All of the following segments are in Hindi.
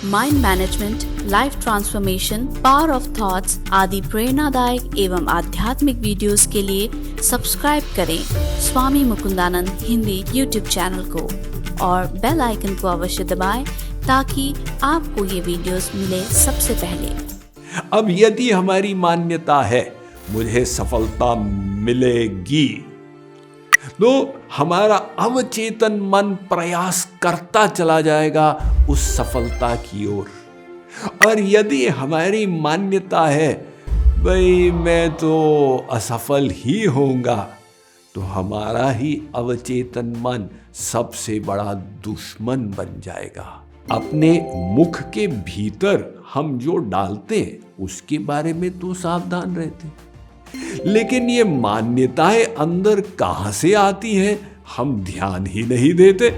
Mind management, life transformation, power of thoughts आदि प्रेरणादायक एवं आध्यात्मिक वीडियोस के लिए सब्सक्राइब करें स्वामी मुकुंदानंद हिंदी यूट्यूब चैनल को और बेल आइकन को अवश्य दबाएं ताकि आपको ये वीडियोस मिले सबसे पहले। अब यदि हमारी मान्यता है मुझे सफलता मिलेगी, तो हमारा अवचेतन मन प्रयास करता चला जाएगा उस सफलता की ओर। और यदि हमारी मान्यता है भाई मैं तो असफल ही होऊंगा, तो हमारा ही अवचेतन मन सबसे बड़ा दुश्मन बन जाएगा। अपने मुख के भीतर हम जो डालते हैं उसके बारे में तो सावधान रहते हैं, लेकिन ये मान्यताएं अंदर कहां से आती हैं हम ध्यान ही नहीं देते।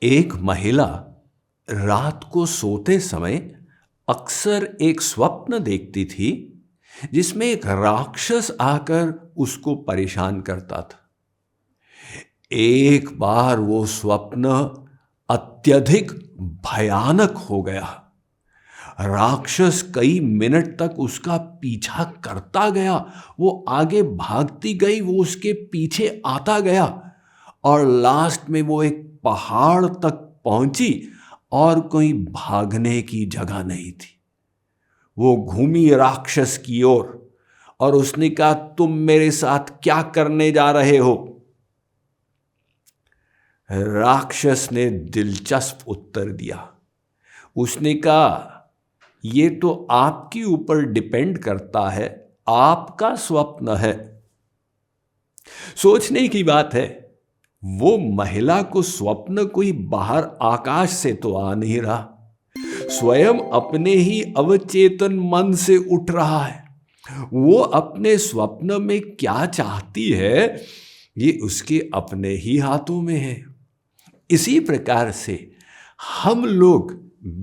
एक महिला रात को सोते समय अक्सर एक स्वप्न देखती थी जिसमें एक राक्षस आकर उसको परेशान करता था। एक बार वो स्वप्न अत्यधिक भयानक हो गया। राक्षस कई मिनट तक उसका पीछा करता गया। वो आगे भागती गई, वो उसके पीछे आता गया और लास्ट में वो एक पहाड़ तक पहुंची और कोई भागने की जगह नहीं थी। वो घूमी राक्षस की ओर और उसने कहा, तुम मेरे साथ क्या करने जा रहे हो? राक्षस ने दिलचस्प उत्तर दिया। उसने कहा, ये तो आपके ऊपर डिपेंड करता है, आपका स्वप्न है। सोचने की बात है, वो महिला को स्वप्न कोई बाहर आकाश से तो आ नहीं रहा, स्वयं अपने ही अवचेतन मन से उठ रहा है। वो अपने स्वप्न में क्या चाहती है ये उसके अपने ही हाथों में है। इसी प्रकार से हम लोग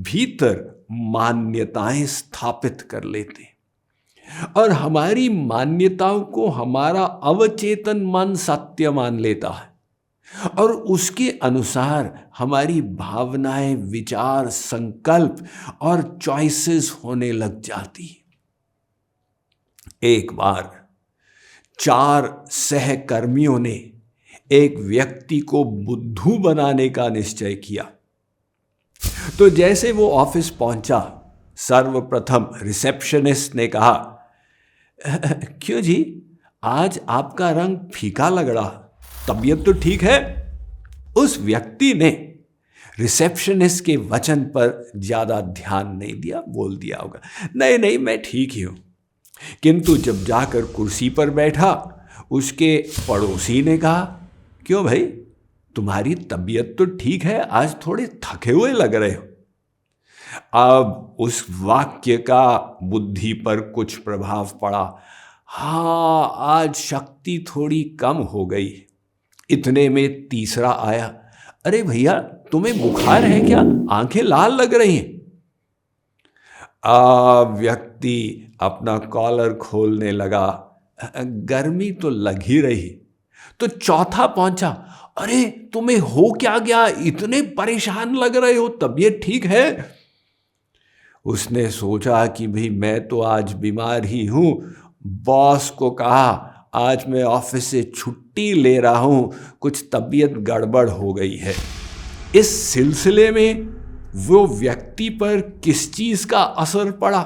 भीतर मान्यताएं स्थापित कर लेते हैं और हमारी मान्यताओं को हमारा अवचेतन मन सत्य मान लेता है और उसके अनुसार हमारी भावनाएं, विचार, संकल्प और चॉइसेस होने लग जाती। एक बार 4 सहकर्मियों ने एक व्यक्ति को बुद्धू बनाने का निश्चय किया। तो जैसे वो ऑफिस पहुंचा, सर्वप्रथम रिसेप्शनिस्ट ने कहा, क्यों जी, आज आपका रंग फीका लग रहा, तबीयत तो ठीक है? उस व्यक्ति ने रिसेप्शनिस्ट के वचन पर ज्यादा ध्यान नहीं दिया, बोल दिया होगा, नहीं नहीं मैं ठीक ही हूं। किंतु जब जाकर कुर्सी पर बैठा, उसके पड़ोसी ने कहा, क्यों भाई, तुम्हारी तबीयत तो ठीक है, आज थोड़े थके हुए लग रहे हो। अब उस वाक्य का बुद्धि पर कुछ प्रभाव पड़ा। हाँ, आज शक्ति थोड़ी कम हो गई। इतने में तीसरा आया, अरे भैया तुम्हें बुखार है क्या, आंखें लाल लग रही हैं। व्यक्ति अपना कॉलर खोलने लगा, गर्मी तो लग ही रही। तो चौथा पहुंचा, अरे तुम्हें हो क्या गया, इतने परेशान लग रहे हो, तबीयत ठीक है? उसने सोचा कि भाई मैं तो आज बीमार ही हूं, बॉस को कहा आज मैं ऑफिस से छुट्टी ले रहा हूं, कुछ तबीयत गड़बड़ हो गई है। इस सिलसिले में वो व्यक्ति पर किस चीज का असर पड़ा?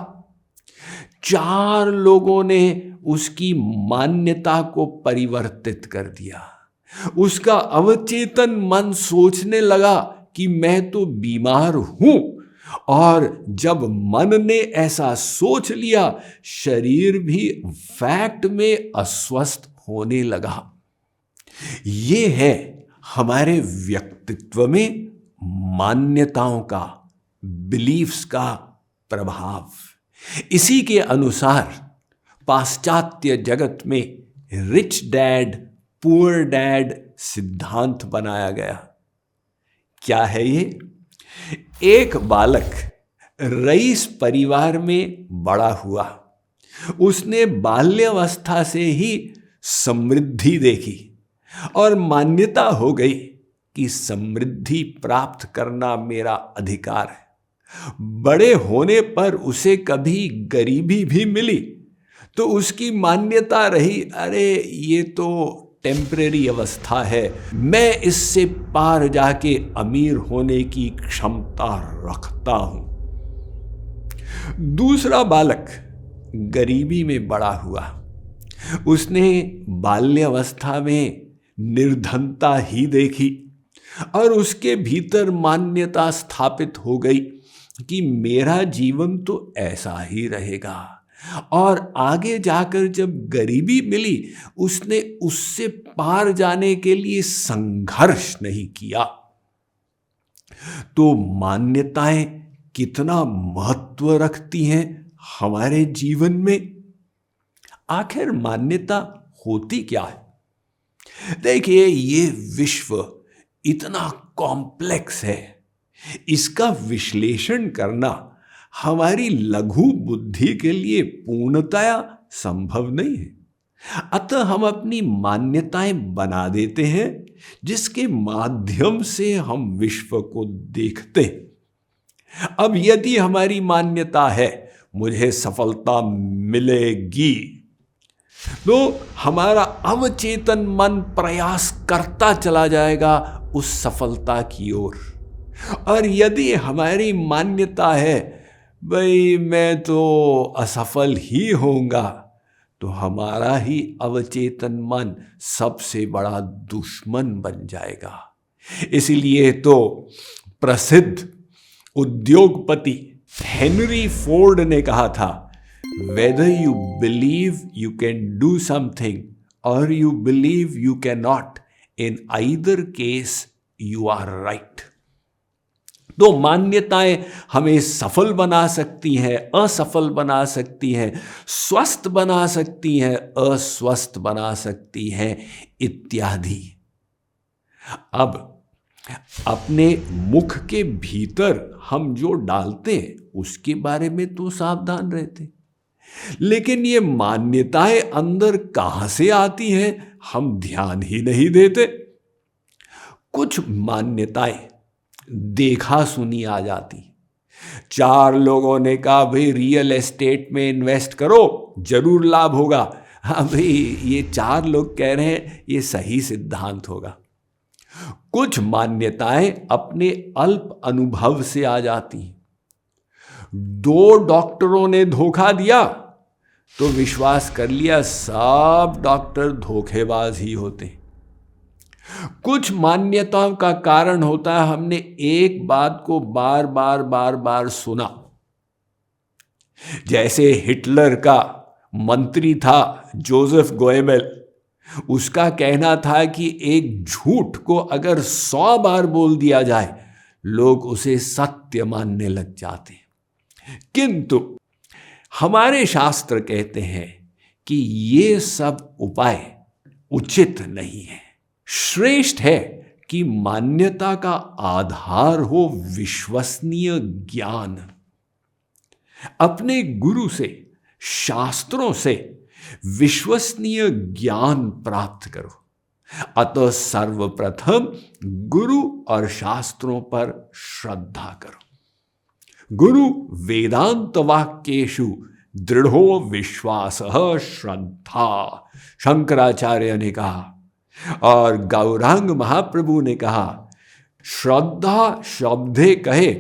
4 लोगों ने उसकी मान्यता को परिवर्तित कर दिया। उसका अवचेतन मन सोचने लगा कि मैं तो बीमार हूं, और जब मन ने ऐसा सोच लिया, शरीर भी फैक्ट में अस्वस्थ होने लगा। ये है हमारे व्यक्तित्व में मान्यताओं का, बिलीफ्स का प्रभाव। इसी के अनुसार पाश्चात्य जगत में रिच डैड पुअर डैड सिद्धांत बनाया गया। क्या है ये? एक बालक रईस परिवार में बड़ा हुआ। उसने बाल्यावस्था से ही समृद्धि देखी और मान्यता हो गई कि समृद्धि प्राप्त करना मेरा अधिकार है। बड़े होने पर उसे कभी गरीबी भी मिली तो उसकी मान्यता रही, अरे ये तो टेम्परेरी अवस्था है, मैं इससे पार जाके अमीर होने की क्षमता रखता हूं। दूसरा बालक गरीबी में बड़ा हुआ, उसने बाल्यावस्था में निर्धनता ही देखी और उसके भीतर मान्यता स्थापित हो गई कि मेरा जीवन तो ऐसा ही रहेगा, और आगे जाकर जब गरीबी मिली उसने उससे पार जाने के लिए संघर्ष नहीं किया। तो मान्यताएं कितना महत्व रखती हैं हमारे जीवन में। आखिर मान्यता होती क्या है? देखिए, ये विश्व इतना कॉम्प्लेक्स है, इसका विश्लेषण करना हमारी लघु बुद्धि के लिए पूर्णतया संभव नहीं है। अतः हम अपनी मान्यताएं बना देते हैं जिसके माध्यम से हम विश्व को देखते हैं। अब यदि हमारी मान्यता है मुझे सफलता मिलेगी, तो हमारा अवचेतन मन प्रयास करता चला जाएगा उस सफलता की ओर। और यदि हमारी मान्यता है भाई मैं तो असफल ही होऊंगा, तो हमारा ही अवचेतन मन सबसे बड़ा दुश्मन बन जाएगा। इसलिए तो प्रसिद्ध उद्योगपति हेनरी फोर्ड ने कहा था, whether you believe you can do something or you believe you cannot, in either case you are right. तो मान्यताएं हमें सफल बना सकती हैं, असफल बना सकती हैं, स्वस्थ बना सकती हैं, अस्वस्थ बना सकती हैं, इत्यादि। अब अपने मुख के भीतर हम जो डालते हैं उसके बारे में तो सावधान रहते, लेकिन ये मान्यताएं अंदर कहां से आती हैं हम ध्यान ही नहीं देते। कुछ मान्यताएं देखा सुनी आ जाती। 4 लोगों ने कहा भाई रियल एस्टेट में इन्वेस्ट करो जरूर लाभ होगा। हाँ भाई, ये 4 लोग कह रहे हैं ये सही सिद्धांत होगा। कुछ मान्यताएं अपने अल्प अनुभव से आ जाती। 2 डॉक्टरों ने धोखा दिया तो विश्वास कर लिया सब डॉक्टर धोखेबाज ही होते हैं। कुछ मान्यताओं का कारण होता है हमने एक बात को बार बार सुना। जैसे हिटलर का मंत्री था जोसेफ गोएबेल, उसका कहना था कि एक झूठ को अगर 100 बार बोल दिया जाए लोग उसे सत्य मानने लग जाते हैं। किंतु हमारे शास्त्र कहते हैं कि ये सब उपाय उचित नहीं है। श्रेष्ठ है कि मान्यता का आधार हो विश्वसनीय ज्ञान। अपने गुरु से, शास्त्रों से विश्वसनीय ज्ञान प्राप्त करो। अतः सर्वप्रथम गुरु और शास्त्रों पर श्रद्धा करो। गुरु वेदांत वाक्येषु दृढ़ो विश्वासः श्रद्धा, शंकराचार्य ने कहा, और गौरांग महाप्रभु ने कहा श्रद्धा शब्दे कहे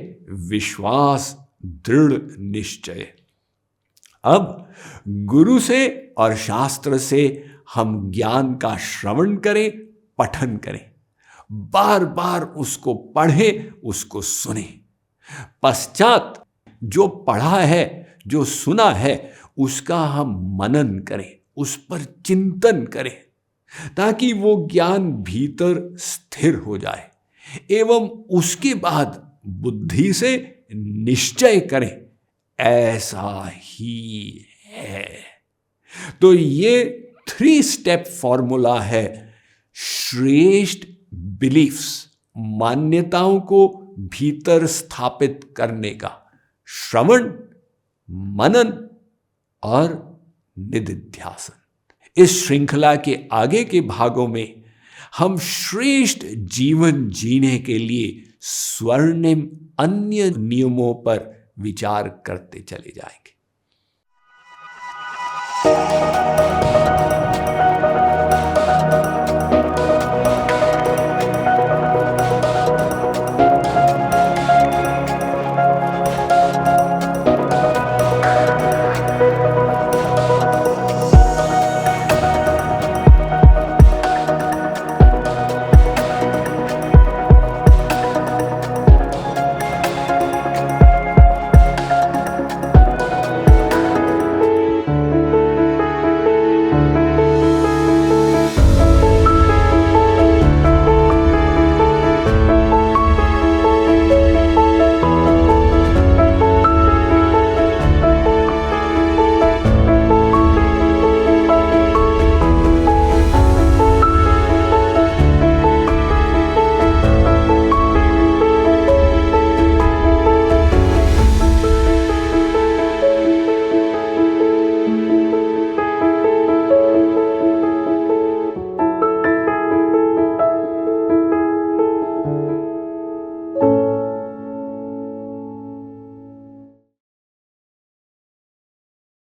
विश्वास दृढ़ निश्चय। अब गुरु से और शास्त्र से हम ज्ञान का श्रवण करें, पठन करें, बार बार उसको पढ़ें, उसको सुने। पश्चात जो पढ़ा है, जो सुना है, उसका हम मनन करें, उस पर चिंतन करें, ताकि वो ज्ञान भीतर स्थिर हो जाए एवं उसके बाद बुद्धि से निश्चय करें ऐसा ही है। तो ये 3 स्टेप फॉर्मूला है श्रेष्ठ बिलीफ्स, मान्यताओं को भीतर स्थापित करने का। श्रवण, मनन और निदिध्यासन, इस श्रृंखला के आगे के भागों में हम श्रेष्ठ जीवन जीने के लिए स्वर्णिम अन्य नियमों पर विचार करते चले जाएंगे।